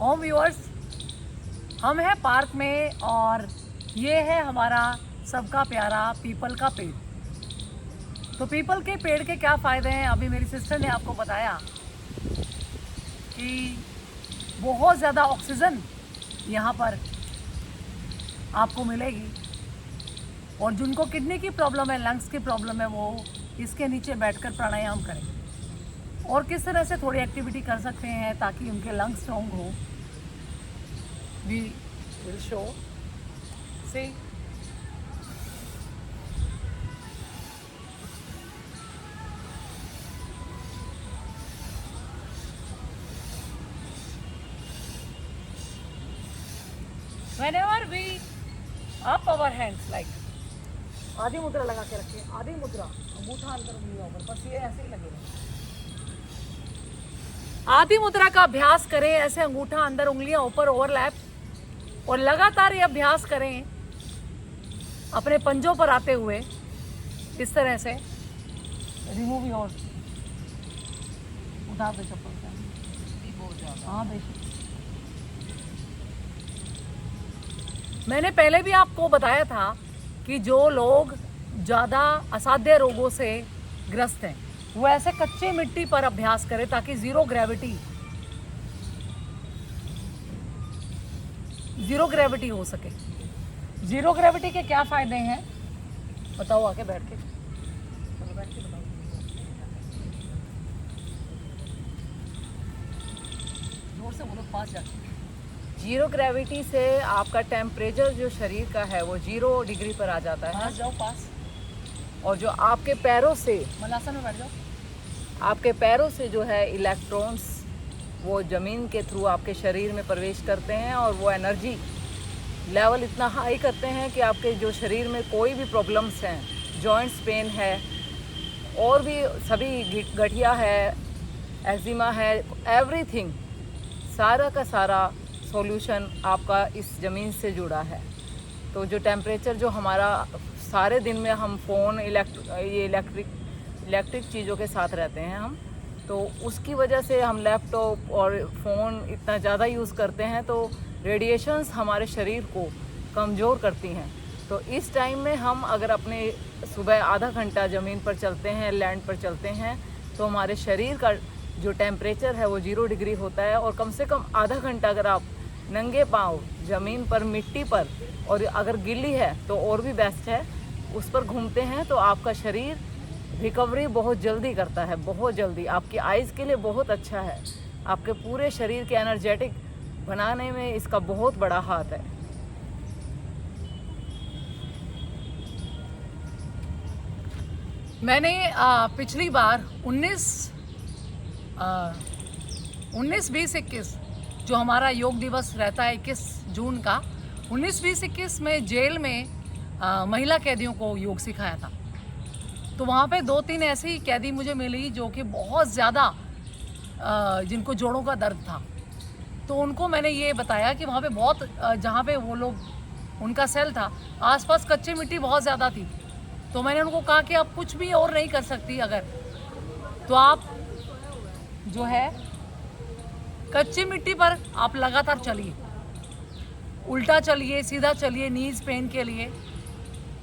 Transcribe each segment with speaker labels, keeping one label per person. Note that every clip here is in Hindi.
Speaker 1: होम व्यूअर्स, हम हैं पार्क में और ये है हमारा सबका प्यारा पीपल का पेड़। तो पीपल के पेड़ के क्या फ़ायदे हैं, अभी मेरी सिस्टर ने आपको बताया कि बहुत ज़्यादा ऑक्सीजन यहाँ पर आपको मिलेगी और जिनको किडनी की प्रॉब्लम है, लंग्स की प्रॉब्लम है, वो इसके नीचे बैठकर प्राणायाम करें और किस तरह से थोड़ी एक्टिविटी कर सकते हैं ताकि उनके लंग्स स्ट्रॉन्ग हो। We will show see whenever we up our hands like आधी मुद्रा लगा के रखिए, आधी मुद्रा, अंगूठा अंदर उंगलियों पर, बस ये ऐसे ही लगेगा। आधी मुद्रा का अभ्यास करें, ऐसे अंगूठा अंदर उंगलियां ऊपर ओवरलैप, और लगातार ये अभ्यास करें अपने पंजों पर आते हुए इस तरह से। रिमूव योर, उतार दे चप्पल से। हाँ बेशक, मैंने पहले भी आपको बताया था कि जो लोग ज़्यादा असाध्य रोगों से ग्रस्त हैं वो ऐसे कच्चे मिट्टी पर अभ्यास करें ताकि ज़ीरो ग्रेविटी हो सके। ज़ीरो ग्रेविटी के क्या फ़ायदे हैं बताओ, आके बैठ के बताओ। जोर से बोलो, पास जाके।
Speaker 2: जीरो ग्रेविटी से आपका टेम्परेचर जो शरीर का है वो 0 डिग्री पर आ जाता है।
Speaker 1: पास जाओ, पास।
Speaker 2: और जो आपके पैरों से,
Speaker 1: मलासन में बैठ जाओ।
Speaker 2: आपके पैरों से जो है इलेक्ट्रॉन्स वो ज़मीन के थ्रू आपके शरीर में प्रवेश करते हैं और वो एनर्जी लेवल इतना हाई करते हैं कि आपके जो शरीर में कोई भी प्रॉब्लम्स हैं, जॉइंट्स पेन है और भी सभी गठिया है, एक्जिमा है, एवरीथिंग, सारा का सारा सॉल्यूशन आपका इस ज़मीन से जुड़ा है। तो जो टेम्परेचर जो हमारा सारे दिन में हम फ़ोन इलेक्ट्रिक चीज़ों के साथ रहते हैं हम, तो उसकी वजह से हम लैपटॉप और फ़ोन इतना ज़्यादा यूज़ करते हैं तो रेडिएशंस हमारे शरीर को कमज़ोर करती हैं। तो इस टाइम में हम अगर अपने सुबह आधा घंटा ज़मीन पर चलते हैं, लैंड पर चलते हैं, तो हमारे शरीर का जो टेम्परेचर है वो 0 डिग्री होता है। और कम से कम आधा घंटा अगर आप नंगे पाँव ज़मीन पर, मिट्टी पर, और अगर गीली है तो और भी बेस्ट है, उस पर घूमते हैं तो आपका शरीर रिकवरी बहुत जल्दी करता है, बहुत जल्दी। आपकी आइज़ के लिए बहुत अच्छा है, आपके पूरे शरीर के एनर्जेटिक बनाने में इसका बहुत बड़ा हाथ है।
Speaker 1: मैंने पिछली बार 19, 20, 21 जो हमारा योग दिवस रहता है 21 जून का, 19, 20, 21 में जेल में महिला कैदियों को योग सिखाया था। तो वहाँ पे 2-3 ऐसी कैदी मुझे मिली जो कि बहुत ज़्यादा जिनको जोड़ों का दर्द था। तो उनको मैंने ये बताया कि वहाँ पे बहुत जहाँ पे वो लोग, उनका सेल था, आसपास कच्ची मिट्टी बहुत ज़्यादा थी। तो मैंने उनको कहा कि आप कुछ भी और नहीं कर सकती अगर, तो आप जो है कच्ची मिट्टी पर आप लगातार चलिए, उल्टा चलिए, सीधा चलिए, नीज पेन के लिए।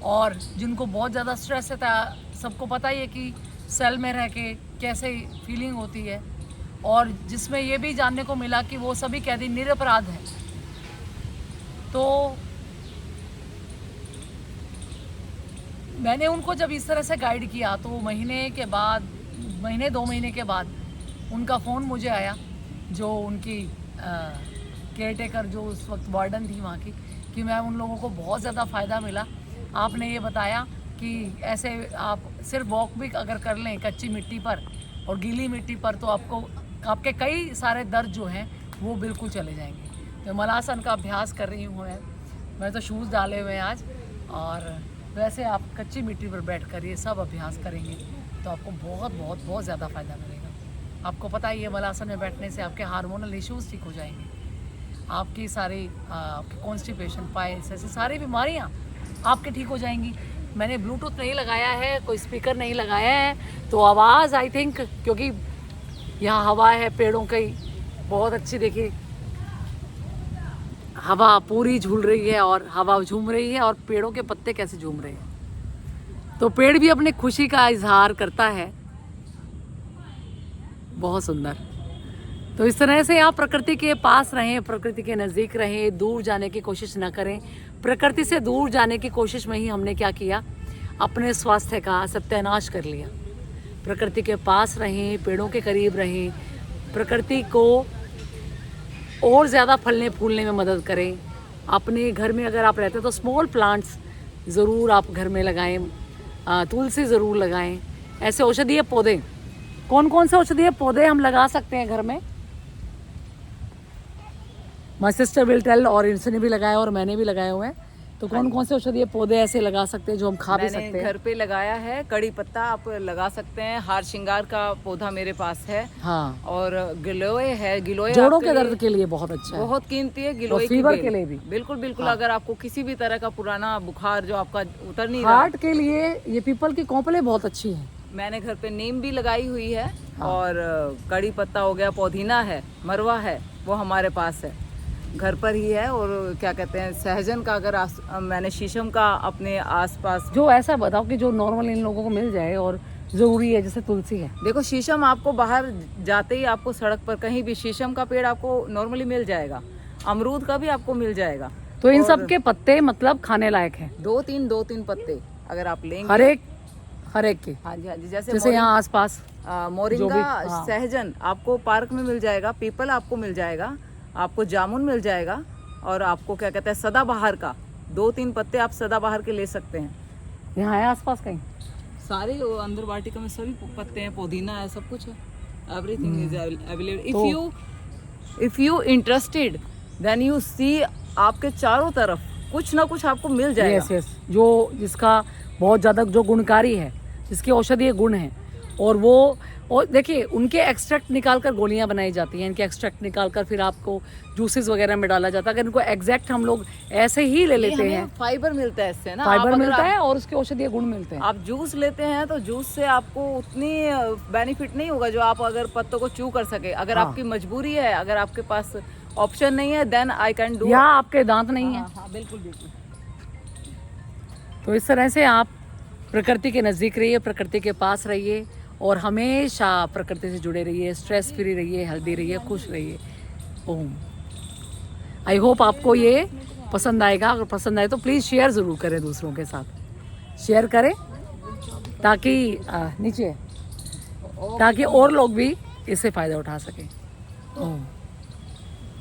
Speaker 1: और जिनको बहुत ज़्यादा स्ट्रेस था, सबको पता ही है कि सेल में रह के कैसे फीलिंग होती है, और जिसमें ये भी जानने को मिला कि वो सभी कैदी निरपराध हैं। तो मैंने उनको जब इस तरह से गाइड किया तो महीने 2 महीने के बाद उनका फ़ोन मुझे आया, जो उनकी केयरटेकर जो उस वक्त वार्डन थी वहाँ की, कि मैम उन लोगों को बहुत ज़्यादा फ़ायदा मिला। आपने ये बताया कि ऐसे आप सिर्फ वॉक भी अगर कर लें कच्ची मिट्टी पर और गीली मिट्टी पर तो आपके कई सारे दर्द जो हैं वो बिल्कुल चले जाएंगे। तो मलासन का अभ्यास कर रही हूँ मैं तो शूज़ डाले हुए हैं आज, और वैसे आप कच्ची मिट्टी पर बैठकर ये सब अभ्यास करेंगे तो आपको बहुत बहुत बहुत ज़्यादा फ़ायदा मिलेगा। आपको पता ही है मलासन में बैठने से आपके हार्मोनल इश्यूज़ ठीक हो जाएंगे, आपकी सारी आपकी कॉन्स्टिपेशन, पाइल्स, ऐसी सारी बीमारियाँ आपके ठीक हो जाएंगी। मैंने ब्लूटूथ नहीं लगाया है, कोई स्पीकर नहीं लगाया है, तो आवाज़ आई थिंक, क्योंकि यहाँ हवा है पेड़ों की बहुत अच्छी, देखिए हवा पूरी झूल रही है और हवा झूम रही है और पेड़ों के पत्ते कैसे झूम रहे हैं, तो पेड़ भी अपनी खुशी का इजहार करता है। बहुत सुंदर। तो इस तरह से आप प्रकृति के पास रहें, प्रकृति के नज़दीक रहें, दूर जाने की कोशिश ना करें। प्रकृति से दूर जाने की कोशिश में ही हमने क्या किया, अपने स्वास्थ्य का सत्यानाश कर लिया। प्रकृति के पास रहें, पेड़ों के करीब रहें, प्रकृति को और ज़्यादा फलने फूलने में मदद करें। अपने घर में अगर आप रहते हैं तो स्मॉल प्लांट्स ज़रूर आप घर में लगाएं, तुलसी ज़रूर लगाएं। ऐसे औषधीय पौधे, कौन कौन से औषधीय पौधे हम लगा सकते हैं घर में? माई सिस्टर विल टेल, और इनसे भी लगाया और मैंने भी लगाए हुए हैं। तो कौन कौन से औषधीय पौधे ऐसे लगा सकते हैं जो हम खा भी सकते हैं?
Speaker 2: घर पे लगाया है कड़ी पत्ता आप लगा सकते हैं, हार श्रृंगार का पौधा मेरे पास है।
Speaker 1: हाँ,
Speaker 2: और गिलोय है, गिलोय
Speaker 1: जोड़ों के दर्द के लिए बहुत अच्छा है,
Speaker 2: बहुत कीमती है गिलोय की
Speaker 1: फीवर
Speaker 2: बेल।
Speaker 1: के लिए भी।
Speaker 2: बिल्कुल बिल्कुल। हाँ। अगर आपको किसी भी तरह का पुराना बुखार जो आपका उतर नहीं रहा,
Speaker 1: हार्ट के लिए ये पीपल की कोंपलें बहुत अच्छी है।
Speaker 2: मैंने घर पे नीम भी लगाई हुई है।
Speaker 1: हाँ।
Speaker 2: और कड़ी पत्ता हो गया, पुदीना है, मरवा है, वो हमारे पास है, घर पर ही है। और क्या कहते हैं, सहजन का अगर मैंने शीशम का अपने आसपास।
Speaker 1: जो ऐसा बताओ कि जो नॉर्मल इन लोगों को मिल जाए और जरूरी है, जैसे तुलसी है।
Speaker 2: देखो शीशम आपको बाहर जाते ही आपको सड़क पर कहीं भी शीशम का पेड़ आपको नॉर्मली मिल जाएगा, अमरूद का भी आपको मिल जाएगा।
Speaker 1: तो इन सब के पत्ते मतलब खाने लायक है।
Speaker 2: दो तीन पत्ते अगर आप लेंगे,
Speaker 1: हर एक के।
Speaker 2: हाँ जी हाँ जी। जैसे
Speaker 1: यहाँ आसपास
Speaker 2: मोरिंगा,
Speaker 1: हाँ।
Speaker 2: सहजन आपको पार्क में मिल जाएगा, पीपल आपको मिल जाएगा, आपको जामुन मिल जाएगा, और आपको क्या कहते हैं सदाबहार का 2-3 पत्ते आप सदाबहार के ले सकते हैं।
Speaker 1: यहाँ है आसपास कहीं?
Speaker 2: सारे अंदर वाटिका में सभी पत्ते हैं, पुदीना है, सब कुछ है। Everything is available. If you interested then you see, आपके चारों तरफ कुछ ना कुछ आपको मिल जाएगा।
Speaker 1: Yes yes. जो जिसका बहुत ज़्यादा जो गुणकारी है, जिसके औषधीय गुण हैं, और वो और देखिए उनके एक्सट्रैक्ट निकाल कर गोलियां बनाई जाती हैं। इनके एक्सट्रैक्ट निकाल कर फिर आपको जूसेस वगैरह में डाला जाता है। अगर इनको एग्जैक्ट हम लोग ऐसे ही ले लेते हैं,
Speaker 2: फाइबर मिलता है इससे ना,
Speaker 1: फाइबर मिलता है और उसके औषधीय गुण मिलते हैं।
Speaker 2: आप जूस लेते हैं तो जूस से आपको उतनी बेनिफिट नहीं होगा जो आप अगर पत्तों को चू कर सके। अगर
Speaker 1: हाँ।
Speaker 2: आपकी मजबूरी है, अगर आपके पास ऑप्शन नहीं है, देन आई कैन डू।
Speaker 1: या आपके दांत नहीं है।
Speaker 2: हाँ बिल्कुल बिल्कुल।
Speaker 1: तो इस तरह से आप प्रकृति के नज़दीक रहिए, प्रकृति के पास रहिए और हमेशा प्रकृति से जुड़े रहिए, स्ट्रेस फ्री रहिए, हेल्दी रहिए, खुश रहिए। ओम। आई होप आपको ये पसंद आएगा। अगर पसंद आए तो प्लीज़ शेयर ज़रूर करें दूसरों के साथ, शेयर करें ताकि नीचे ताकि और लोग भी इससे फ़ायदा उठा सकें। ओम।